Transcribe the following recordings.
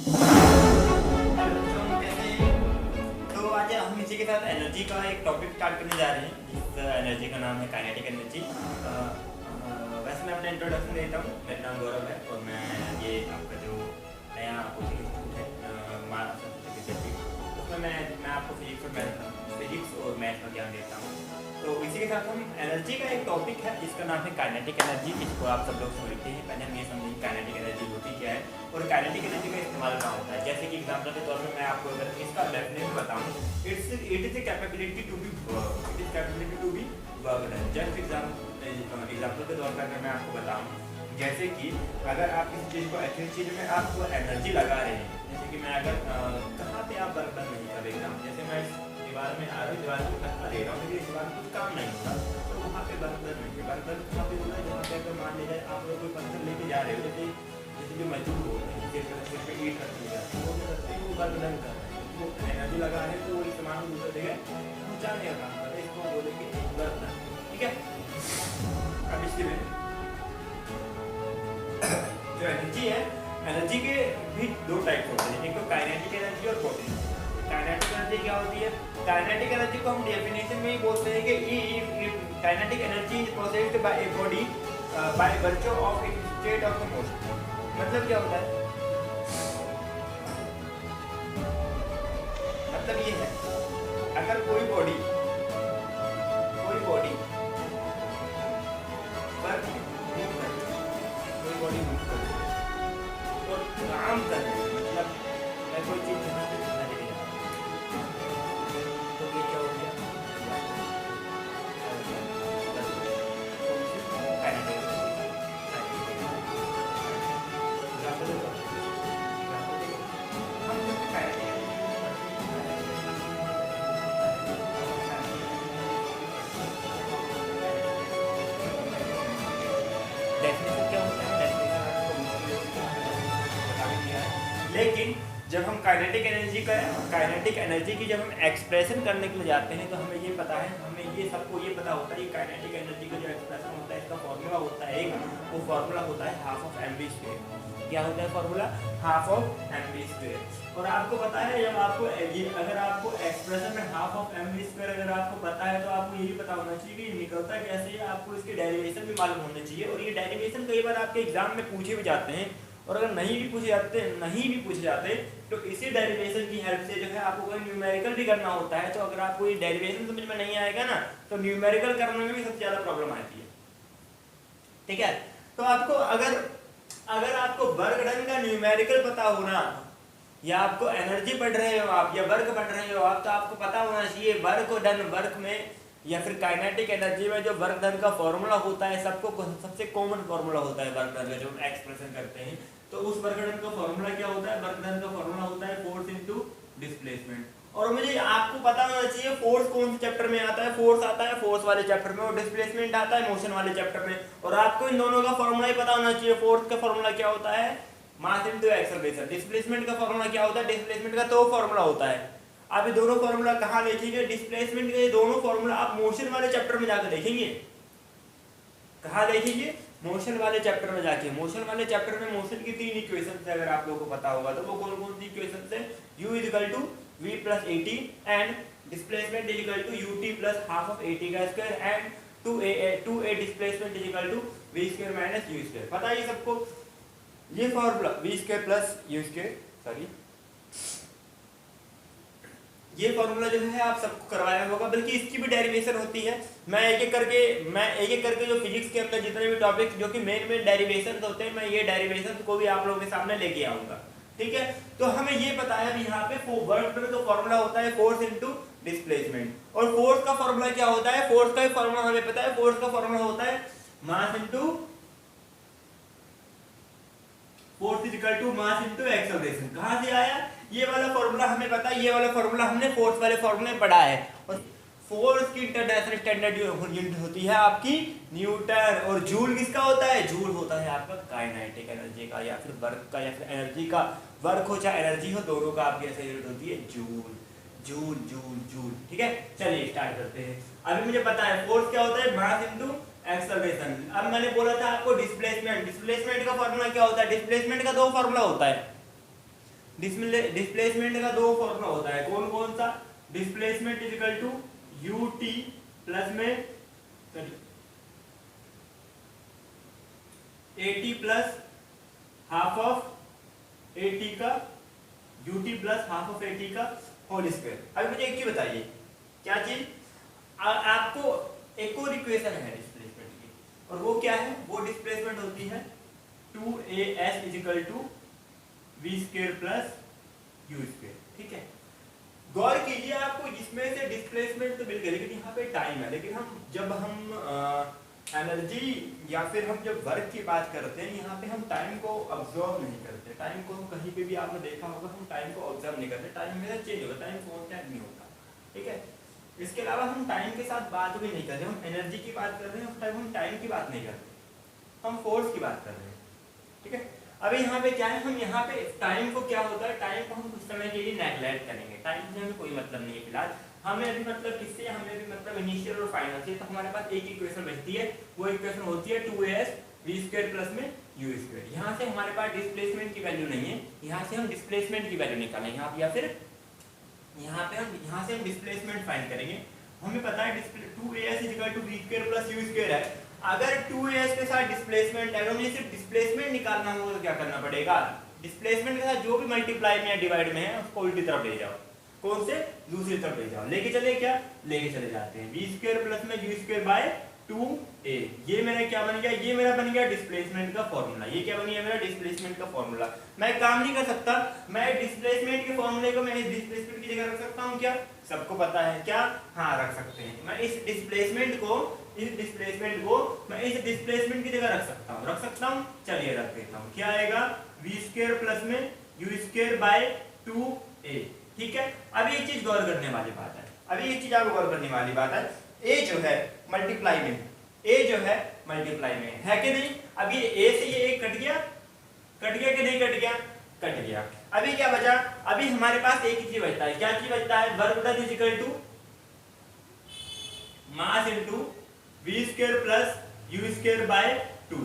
तो आज हम इसी के साथ एनर्जी का एक टॉपिक स्टार्ट करने जा रहे हैं, जिस एनर्जी का नाम है काइनेटिक एनर्जी। वैसे मैं अपना इंट्रोडक्शन देता हूँ। मेरा नाम गौरव है और मैं ये आपका जो नया कोचिंग इंस्टीट्यूट है मानव संस्कृति विद्यापीठ, उसमें मैं आपको फिजिक्स और मैथ का ज्ञान देता हूँ। तो इसी के साथ हम एनर्जी का एक टॉपिक है जिसका नाम है काइनेटिक एनर्जी, जिसको आप सब लोग समझते हैं। पहले हम ये समझेंगे काइनेटिक एनर्जी होती क्या है और काइनेटिक एनर्जी का इस्तेमाल कहाँ होता है। जैसे कि एग्जाम्पल के तौर पर मैं आपको अगर इसका डेफिनेशन बताऊँ, it is capability to be work. Just example के तौर पर अगर मैं आपको बताऊँ, जैसे कि अगर आप किसी चीज़ को अच्छी चीज़ में आप एनर्जी लगा रहे हैं, जैसे कि मैं अगर कहाँ पे आप वर्क डन नहीं कर एग्जाम, जैसे मैं दीवार में आ रही दीवार को धक्का दे रहा हूँ, लेकिन इस बार कुछ काम नहीं होगा, तो वहाँ पे वर्क डन नहीं है। वर्क डन कहाँ पे होगा, जहाँ पे अगर मान लीजिए आप लोग कोई पत्थर लेके जा रहे हो, जैसे जो मजदूर होते हैं सिर पे ईंट रखने जाते हैं, वो वर्क डन कर रहे हैं, वो एनर्जी लगा रहे हैं, तो वो इस सामान को दूसरी जगह पहुँचाने का काम कर रहे हैं, इसको बोलेंगे वर्क डन। ठीक है, अब इसके में जो एनर्जी है, एनर्जी के भी दो टाइप होते हैं, एक तो काइनेटिक एनर्जी और पोटेंशियल। काइनेटिक एनर्जी क्या होती है? काइनेटिक एनर्जी को हम डेफिनेशन में ही बोलते हैं कि kinetic energy is processed bye a body by virtue of its state of motion. मतलब क्या होता है? मतलब ये है, अगर कोई बॉडी तो काम करने, मतलब मैं कोई चीज़ जहाँ पे करना लेके जा रहा हूँ, तो ये क्या हो गया? डेफिनेशन क्या होता है? लेकिन जब हम काइनेटिक एनर्जी की जब हम एक्सप्रेशन करने के लिए जाते हैं, तो हमें ये पता है, हमें ये सबको ये पता होता है कि काइनेटिक एनर्जी का जो एक्सप्रेशन होता है, इसका फॉर्मूला होता है एक, वो फॉर्मूला होता है half of M V square. क्या होता है formula? Half of M V square. और आपको पता है, जब आपको अगर आपको एक्सप्रेशन में half of M V square अगर आपको पता है, तो आपको यही पता होना चाहिए कि निकलता कैसे है, आपको इसके डेरिवेशन भी मालूम होने चाहिए। और ये डेरिवेशन कई बार आपके एग्जाम में पूछे भी जाते हैं, और अगर नहीं भी पूछे जाते तो इसी डेरिवेशन की हेल्प से जो है आपको कोई न्यूमेरिकल भी करना होता है, तो अगर आपको ये डेरिवेशन समझ में नहीं आएगा ना, तो न्यूमेरिकल करने में भी सबसे ज़्यादा प्रॉब्लम आती है। ठीक है, तो आपको अगर आपको वर्क डन का न्यूमेरिकल पता होना, या आपको एनर्जी पढ़ रहे हो आप, या वर्क पढ़ रहे हो आप, तो आपको पता होना चाहिए वर्क में या फिर काइनेटिक एनर्जी में जो वर्क डन का फॉर्मूला होता है, सबसे कॉमन फॉर्मूला होता है वर्क डन का, जो हम एक्सप्रेशन करते हैं। तो उस वर्क डन का फॉर्मूला क्या होता है? वर्क डन का फॉर्मूला होता है फोर्स इनटू डिस्प्लेसमेंट। और मुझे आपको पता होना चाहिए फोर्स कौन से चैप्टर में आता है। फोर्स आता है फोर्स वाले चैप्टर में, और डिस्प्लेसमेंट आता है मोशन वाले चैप्टर में। और आपको इन दोनों का फॉर्मूला ही पता होना चाहिए। फोर्स का फॉर्मूला क्या होता है? Mass into acceleration. डिस्प्लेसमेंट का फॉर्मूला क्या होता है? डिस्प्लेसमेंट का तो फॉर्मूला होता है। आप ये दोनों फॉर्मूला कहाँ देखेंगे? डिस्प्लेसमेंट के दोनों फॉर्मूला आप मोशन वाले चैप्टर में जाकर देखेंगे। कहाँ देखेंगे? मोशन वाले चैप्टर में जाके। मोशन वाले चैप्टर में मोशन की 3 इक्वेशन अगर आप लोगों को पता होगा, तो वो कौन कौन सी इक्वेशन है? u equal to v plus at and displacement is equal to ut plus half of at का square and 2a displacement is equal to v square minus u square. पता है ये सबको? ये formula v square plus u square, sorry, ये formula जो है आप सबको करवाया होगा, बल्कि इसकी भी डेरिवेशन होती है। मैं एक एक करके जो फिजिक्स के अंदर जितने भी टॉपिक जो कि मेन डेरिवेशन होते हैं, मैं ये डेरिवेशन को भी आप लोगों के सामने लेके आऊंगा। ठीक है, तो हमें ये पता है यहाँ पे वर्क डन का फॉर्मूला होता है फोर्स इनटू डिस्प्लेसमेंट। और फोर्स का फॉर्मूला क्या होता है? फोर्स का फॉर्मूला हमें पता है। फोर्स का फॉर्मूला होता है mass into force is equal to mass into acceleration. कहाँ से आया ये वाला फॉर्मूला? हमें पता है, ये वाला फॉर्मूला हमने फोर्स वाले फॉर्मूले में पढ़ा है। और फोर्स की इंटरनेशनल स्टैंडर्ड यूनिट होती है आपकी न्यूटन। और जूल किसका होता है? जूल होता है आपका काइनेटिक एनर्जी का, या फिर वर्क का, या फिर एनर्जी का। वर्क हो चाहे एनर्जी हो, दोनों का आपकी ऐसे यूनिट होती है जूल। Joule joule joule. ठीक है, चलिए स्टार्ट करते हैं। अभी मुझे पता है फोर्स क्या होता है? Mass into acceleration. अब मैंने बोला था आपको डिस्प्लेसमेंट का फॉर्मूला क्या होता है? डिस्प्लेसमेंट का दो फॉर्मूला होता है। डिस्प्लेसमेंट का दो फॉर्मूला होता है, कौन कौन सा? Displacement is equal to u t plus में a t plus half of a t का u t plus half of a t का होल स्क्वायर। अभी मुझे एक चीज बताइए, क्या चीज? आपको एक और इक्वेशन है डिस्प्लेसमेंट की, और वो क्या है? वो डिस्प्लेसमेंट होती है 2as is equal to V square plus U square. ठीक है, गौर कीजिए, आपको इसमें से डिस्प्लेसमेंट तो मिल गई, लेकिन यहाँ पे टाइम है। लेकिन जब हम एनर्जी या फिर हम जब वर्क की बात करते हैं, यहाँ पे हम टाइम को ऑब्जर्व नहीं करते। टाइम को हम कहीं पे भी आपने देखा होगा, हम टाइम को ऑब्जर्व नहीं करते। टाइम मेरा चेंज होगा, टाइम कांस्टेंट नहीं होता। ठीक है, इसके अलावा हम टाइम के साथ बात भी नहीं कर रहे। हम एनर्जी की बात कर रहे हैं, उस टाइम हम टाइम की बात नहीं कर रहे, हम फोर्स की बात कर रहे हैं। ठीक है, अभी यहाँ पे क्या है, हम यहाँ पे टाइम को क्या होता है, टाइम को हम कुछ समय के लिए नेगलेक्ट करेंगे। टाइम से हमें कोई मतलब नहीं है फिलहाल। हमें अभी मतलब किससे, हमें अभी मतलब इनिशियल और फाइनल से। तो हमारे पास एक इक्वेशन बचती है, वो इक्वेशन होती है 2as v स्क्वायर प्लस में u स्क्वायर। यहाँ से हमारे पास डिस्प्लेसमेंट की वैल्यू नहीं है, यहाँ से हम डिस्प्लेसमेंट की वैल्यू निकालेंगे यहाँ, या फिर यहाँ से हम डिस्प्लेसमेंट फाइंड करेंगे। हमें पता है 2as is equal to v square plus u square है। अगर 2as के साथ डिस्प्लेसमेंट, अगर मुझे सिर्फ डिस्प्लेसमेंट निकालना हो तो क्या करना पड़ेगा? डिस्प्लेसमेंट के साथ जो भी मल्टीप्लाई में या डिवाइड में है उसको उल्टी तरफ ले जाओ। कौन से? दूसरी तरफ ले जाओ। लेके चले, क्या लेके चले जाते हैं? v स्क्वायर प्लस में u स्क्वायर बाय 2a। ये मेरा क्या बन गया? ये मेरा बन गया डिस्प्लेसमेंट का फॉर्मूला। ये क्या बन गया मेरा? डिस्प्लेसमेंट का फॉर्मूला। मैं काम नहीं कर सकता, मैं डिस्प्लेसमेंट के फॉर्मूले को मैं इस डिस्प्लेसमेंट की जगह रख सकता हूँ क्या? सबको पता है क्या? हाँ, रख सकते हैं। मैं इस डिस्प्लेसमेंट को मैं इस डिस्प्लेसमेंट की जगह रख सकता हूँ। चलिए रख देता हूँ। क्या आएगा? v स्क्वायर प्लस में u स्क्वायर बाय 2a। ठीक है, अभी एक चीज गौर करने वाली बात है, a जो है मल्टीप्लाई में है कि नहीं? अब ये a से ये a कट गया कि नहीं कट गया? कट गया। अभी क्या बचा? अभी हमारे पास एक ही चीज बचता है। क्या चीज बचता है? Work done is equal to mass into v square plus u square by 2।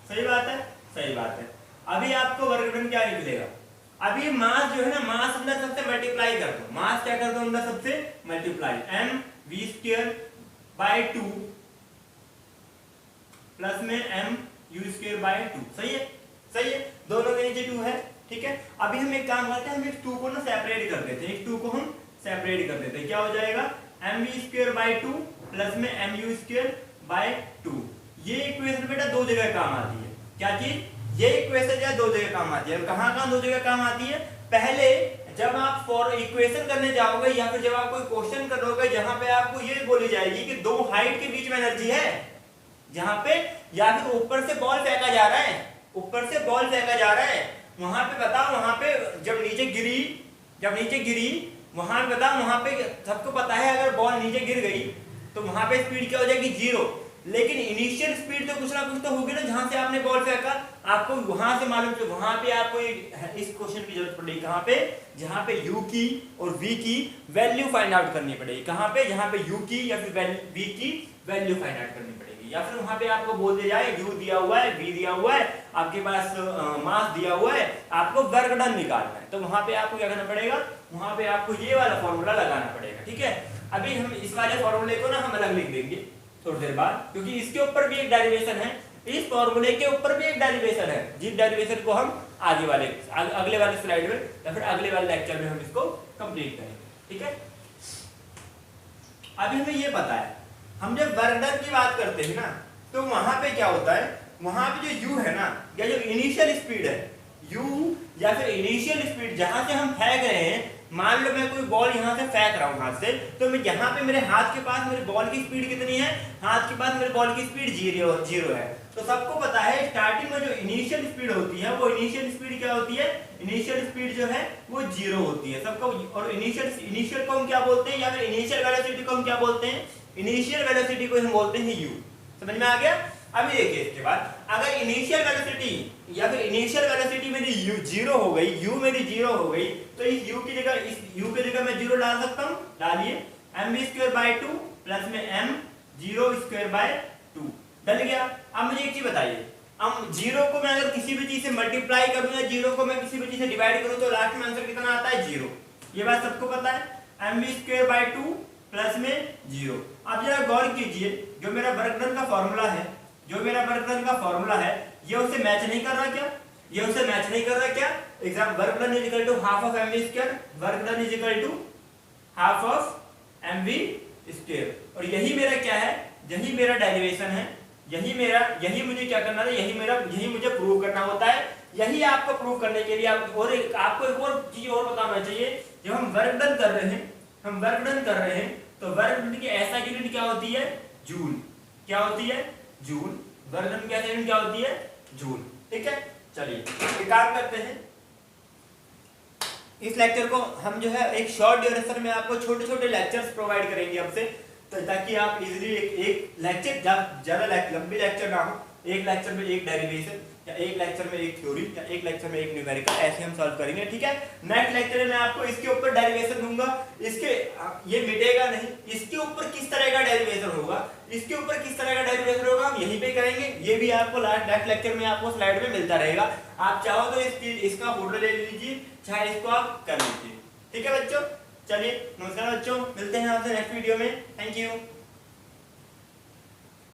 सही बात है, सही बात है। अभी आपको वर्क डन क्या निकलेगा? अभी मास जो है ना, मास अंदर सबसे मल्टीप्लाई कर दो। मास क्या कर दो? अंदर सबसे multiply, m v square by 2 plus में m u स्क्वायर बाय 2। सही है, दोनों के नीचे 2 है। ठीक है, अभी हम एक काम करते हैं, हम इस 2 को ना सेपरेट कर देते हैं। इस 2 को हम सेपरेट कर देते हैं। क्या हो जाएगा? m v square by 2 plus में m u स्क्वायर बाय 2। ये इक्वेशन बेटा दो जगह काम आती है। क्या चीज? ये इक्वेशन जो है दो जगह काम आती है। कहाँ दो जगह काम आती है? पहले जब आप फॉर इक्वेशन करने जाओगे, या फिर जब आप कोई क्वेश्चन करोगे जहां पे आपको ये बोली जाएगी कि दो हाइट के बीच में एनर्जी है, जहां पे या फिर ऊपर से बॉल फेंका जा रहा है, वहां पे बताओ, वहां पे जब नीचे गिरी वहां पे बताओ, वहां पे सबको पता है अगर बॉल नीचे गिर गई तो वहां पे स्पीड क्या हो जाएगी? 0। लेकिन इनिशियल स्पीड तो कुछ ना कुछ तो होगी ना, जहां से आपने बॉल फेंका। आपको वहां से मालूम है, वहां पे आपको इस क्वेश्चन की जरूरत पड़ेगी। कहां पे? जहां पे u की और v की वैल्यू फाइंड आउट करनी पड़ेगी। कहां पे? जहां पे u की या फिर v की वैल्यू फाइंड आउट करनी पड़ेगी। या फिर वहां पे आपको बोल दिया जाए u दिया हुआ है, v दिया हुआ है, आपके पास मास दिया हुआ है, आपको वर्क डन निकालना है। तो वहां पे आपको क्या करना पड़ेगा? वहां पे आपको ये वाला फॉर्मूला लगाना पड़ेगा। ठीक है, अभी हम इस वाले फॉर्मूले को ना हम अलग लिख देंगे थोड़ी देर बाद, क्योंकि इसके ऊपर भी एक डेरिवेशन है, इस फॉर्मूले के ऊपर भी एक डेरिवेशन है, जिस डेरिवेशन को हम अगले वाले स्लाइड में या फिर अगले वाले लेक्चर में हम इसको कंप्लीट करेंगे। ठीक है, अभी हमें ये पता है, हम जब वर्क डन की बात करते हैं ना, तो वहां पे क्या होता है? वहां पे जो u है ना, या जो इनिशियल स्पीड है u, या फिर इनिशियल स्पीड जहां से हम फेंक रहे हैं, मान लो मैं कोई बॉल यहाँ से फेंक रहा हूँ हाथ से, तो मैं यहाँ पे मेरे हाथ के पास मेरे बॉल की स्पीड कितनी है? हाथ के पास मेरे बॉल की स्पीड 0 है। तो सबको पता है स्टार्टिंग में जो इनिशियल स्पीड होती है, वो इनिशियल स्पीड क्या होती है? इनिशियल स्पीड जो है वो 0 होती है सबको। और इनिशियल को हम क्या बोलते हैं, या फिर इनिशियल वेलोसिटी को हम क्या बोलते हैं? इनिशियल वेलोसिटी को हम बोलते हैं u। समझ में आ गया? अभी देखिए, इसके बाद अगर इनिशियल वेलोसिटी या फिर इनिशियल वेलोसिटी मेरी u 0 हो गई, u मेरी 0 हो गई, तो इस u की जगह मैं 0 डाल सकता हूं। डालिए, mv स्क्वायर बाय 2 प्लस में m 0 स्क्वायर बाय 2 डल गया। अब मुझे एक चीज बताइए, अब जीरो को मैं अगर किसी भी चीज से मल्टीप्लाई करूं या जीरो को मैं किसी भी चीज से डिवाइड करूं तो लास्ट में आंसर कितना आता है? जीरो। ये बात सबको पता है। mv²/2 प्लस में जीरो। अब जरा गौर कीजिए, जो मेरा वर्क डन का फॉर्मूला है, ये उसे मैच नहीं कर रहा क्या? ये उसे मैच नहीं कर रहा क्या? Exam work done is equal to half of mv², work done is equal to half of mv²। और यही मेरा क्या है? यही मेरा डेरिवेशन है, यही मुझे क्या करना है? यही मुझे प्रूव करना होता है। यही आपको प्रूव करने के लिए आपको एक और चीज और बताना चाहिए। जब हम वर्क डन कर रहे हैं तो वर्क डन की ऐसा यूनिट क्या होती है? जूल। क्या होती है? जूल। वर्क डन की ऐसा यूनिट क्या होती है? जूल। ठीक है, चलिए एक काम करते हैं, इस लेक्चर को हम जो है एक शॉर्ट ड्यूरेशन में आपको छोटे छोटे लेक्चर्स प्रोवाइड करेंगे आपसे, तो ताकि आप इजीली एक लेक्चर ज्यादा लंबी लेक्चर ना हो, एक लेक्चर में एक डेरिवेशन या एक लेक्चर में एक थ्योरी या एक लेक्चर में एक न्यूमेरिकल, ऐसे हम सॉल्व करेंगे। ठीक है, नेक्स्ट लेक्चर में मैं आपको इसके ऊपर डेरिवेशन दूंगा, इसके ये मिटेगा नहीं, इसके ऊपर किस तरह का डेरिवेशन होगा, हम यहीं पे करेंगे। ये भी आपको नेक्स्ट लेक्चर में आपको स्लाइड में मिलता रहेगा। आप चाहो तो इसका फोटो ले लीजिए, चाहे इसको आप कर लीजिए। ठीक है बच्चों, चलिए नमस्कार बच्चों, मिलते हैं आपसे नेक्स्ट वीडियो में। Thank you.